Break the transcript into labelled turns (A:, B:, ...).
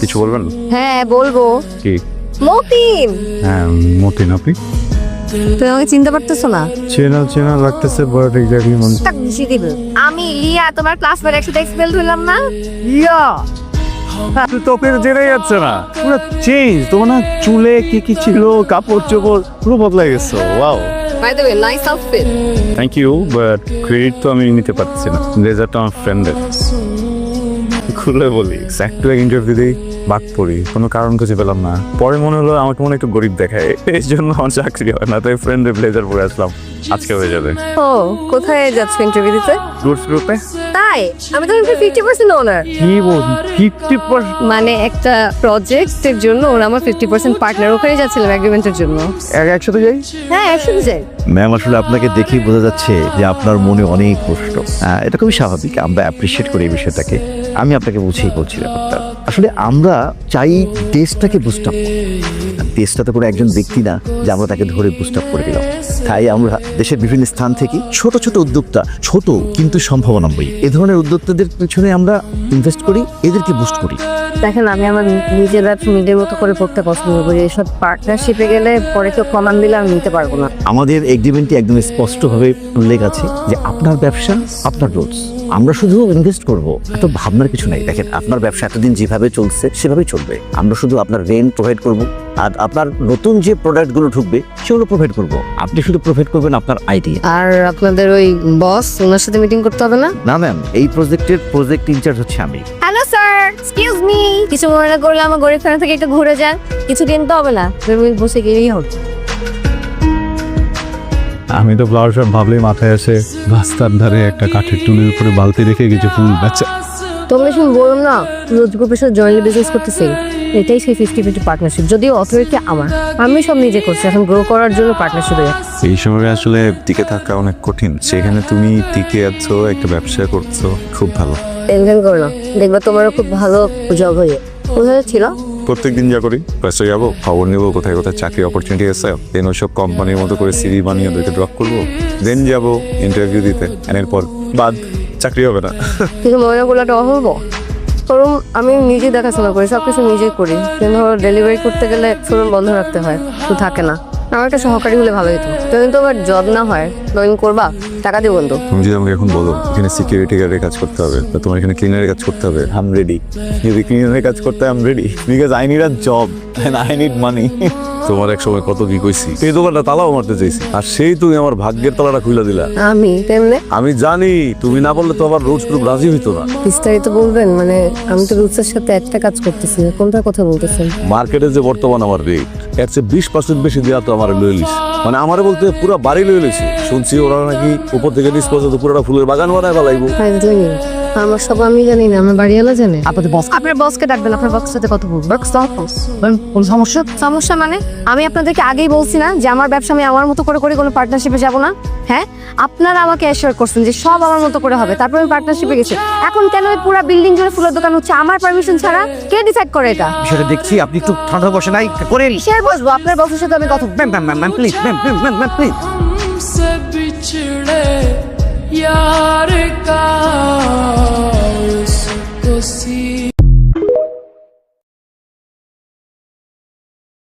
A: কিছু বলবেন?
B: হ্যাঁ বলবো।
A: কি?
B: মতিন।
A: হ্যাঁ মতিন, আপনি?
B: তুই আমাকে চিনতে পারতেছো না?
A: চেনা চেনা লাগতেছে, বাট এক্স্যাক্টলি মন।
B: তাক বুঝিয়ে দিব। আমি লিয়া, তোমার ক্লাসমেট, একসাথে এক্সপেল হইলাম না?
A: ইয়া তুই তো ওকে জেনে যাচ্ছে না, পুরো চেঞ্জ। তোমার না চুলে কি কি ছিল, কাপড় চোপড় পুরো বদলে গেছে। Wow,
B: by the way, nice outfit.
A: Thank you, but credit তো আমি নিতে পারছি না। রেজাল্টটা আমার ফ্রেন্ডের। খুলে বলি, একটু ইন্টারভিউ দিই, বাদ পড়ি, কোনো কারণ খুঁজে পেলাম না। পরে মনে হলো আমাকে মনে একটু গরিব দেখায়, এই জন্য আমার চাকরি হয় না। তাই ফ্রেন্ডের ব্লেজার পরে আসলাম, আজকে হয়ে যাবে।
B: ও, কোথায় যাচ্ছ ইন্টারভিউ দিতে?
A: গুডস গ্রুপে।
B: তাই? আমি তো 50% ওনার।
A: কি বল, 50%?
B: মানে একটা প্রজেক্টের জন্য ওরা আমার 50% পার্টনার। ওখানে যাচ্ছিলাম এগ্রিমেন্টের জন্য।
A: একসাথে যাই?
B: হ্যাঁ, একসাথে যাই।
C: ম্যাম, আসলে আপনাকে দেখেই বোঝা যাচ্ছে যে আপনার মনে অনেক কষ্ট। এটা খুবই স্বাভাবিক, আমরা অ্যাপ্রিসিয়েট করি এই বিষয়টাকে। আমি আপনাকে বুঝেই বলছি ব্যাপারটা। আসলে আমরা চাই দেশটাকে বুস্ট আপ। দেশটা তো কোনো একজন ব্যক্তি না যে আমরা তাকে ধরে বুস্ট আপ করে দিলাম। তাই আমরা দেশের বিভিন্ন স্থান থেকে ছোট ছোট উদ্যোক্তা, ছোট কিন্তু সম্ভাবনাময়ী এ ধরনের উদ্যোক্তাদের পিছনে আমরা ইনভেস্ট করি, এদেরকে বুস্ট করি।
B: দেখেন, আমি আমার নিজের ব্যবসা নিজের মতো করে করতে পছন্দ করি। এসব পার্টনারশিপে গেলে পরে কেউ কমান দিলে আমি নিতে পারবো না।
C: আমাদের এগ্রিমেন্টে একদম স্পষ্টভাবে উল্লেখ আছে যে আপনার ব্যবসা, আপনার রুলস। আমরা শুধু ইনভেস্ট করব, এত ভাবনার কিছু নাই। দেখেন, আপনার ব্যবসা এতদিন যেভাবে চলছে সেভাবেই চলবে। আমরা শুধু আপনার রেন্ট প্রোভাইড করব, আর আপনার নতুন যে প্রোডাক্টগুলো ঢুকবে সেগুলো প্রোভাইড করব। আপনি শুধু প্রোভাইড করবেন আপনার আইডিয়া।
B: আর আপনাদের ওই বস, ওনার সাথে মিটিং করতে হবে না?
C: না ম্যাম, এই প্রজেক্টের প্রজেক্ট ইনচার্জ হচ্ছে আমি।
B: Hello sir, excuse me. কিছু মনে করলে আমার গরিব ফ্যান থেকে একটু ঘুরে যান। কিছু কিনতে হবে না, বসে গেলেই হবে।
A: আমি তো ফ্লাওয়ার শপ ভাবলেই মাথায় আসে রাস্তার ধারে একটা কাঠের টুলের উপরে বালতি রেখে কিছু ফুল বেচা।
B: তোমরা শুন, বললাম না রোজ গ্রুপের সাথে জয়েন্টলি বিজনেস করতেছি। এটাই সেই 50-50 পার্টনারশিপ। যদিও অথরিটি আমার, আমি সব নিজে করছি। এখন গ্রো করার জন্য পার্টনারশিপে।
D: এই সময় আসলে টিকে থাকা অনেক কঠিন, সেখানে তুমি টিকে আছো, একটা ব্যবসা করছো, খুব ভালো।
B: টেনশন করো না, দেখবা তোমারও খুব ভালো জব হয়ে। কোথায় ছিল?
D: প্রত্যেকদিন যা করি, ফার্স্টে যাবো, খবর নেবো কোথায় কোথায় চাকরি অপরচুনিটি আছে, দেন ওইসব কোম্পানির মতো করে সিভি বানিয়ে ওদেরকে ড্রপ করবো, দেন যাবো ইন্টারভিউ দিতে, এরপর বাদ চাকরি হবে না।
B: কিছু মনে করলে একটা অহর্ব। কারণ আমি নিজে দেখাশোনা করি, সবকিছু নিজেই করি। কিন্তু ডেলিভারি করতে গেলে শোরুম বন্ধ রাখতে হয়, তো থাকে না। আমার একটা সহকারী হলে ভালো হতো। তুমি তো আবার জব না হয় জয়েন করবা, টাকা দিয়ে বন্ধু।
D: তুমি যদি আমাকে এখন বলো এখানে সিকিউরিটি গার্ডের কাজ করতে হবে, বা তোমার এখানে ক্লিনারের কাজ করতে হবে, আই এম রেডি। যদি ক্লিনারের কাজ করতে I am ready, because I need a job and I need money. তোমার এক সময় কত কি কইছি, সেই দোকানটা তালাও মারতে চাইছি, আর সেই তুমি আমার ভাগ্যের তালাটা খুলে দিলা।
B: আমি তেমনি।
D: আমি জানি তুমি না বললে তো আবার রোজ গ্রুপ রাজি হইতো না।
B: বিস্তারিত বলবেন? মানে আমি তো রুটসের সাথে একটা কাজ করতেছি, কোনটার কথা বলতেছেন?
D: মার্কেটে যে বর্তমান আমার রেট, এর চেয়ে 20% বেশি দেওয়া তো আমার লয়ে লিস। মানে আমারে বলতে পুরো বাড়ি লয়ে লিছি। শুনছি ওরা নাকি উপর থেকে নিচ পর্যন্ত পুরোটা ফুলের বাগান বানায় ফেলাইবো।
B: আমার সব আমি জানি না, আমার বাড়িওয়ালা জানে। আপনাদের বস, আপনার বসকে ডাকবেন, আপনার বসের সাথে কথা বলবেন। কোন সমস্যা? সমস্যা মানে আমি আপনাদেরকে আগেই বলছি না যে আমার ব্যবসা আমি আমার মতো করে করি, কোনো পার্টনারশিপে যাব না। হ্যাঁ, আপনারা আমাকে অ্যাসিওর করছেন যে সব আমার মতো করে হবে, তারপর আমি পার্টনারশিপে গেছি। এখন কেন এই পুরো বিল্ডিং জুড়ে ফুলের দোকান হচ্ছে আমার পারমিশন ছাড়া? কে ডিসাইড করে এটা?
C: বিষয়টা দেখছি আপনি একটু ঠান্ডা বসে নাই করেন।
B: কিসের বসবো? আপনার বসের সাথে আমি কথা
C: ma'am ma'am ma'am please, ma'am ma'am ma'am ma'am please.
E: हमसे बिछड़े यार का उसको सी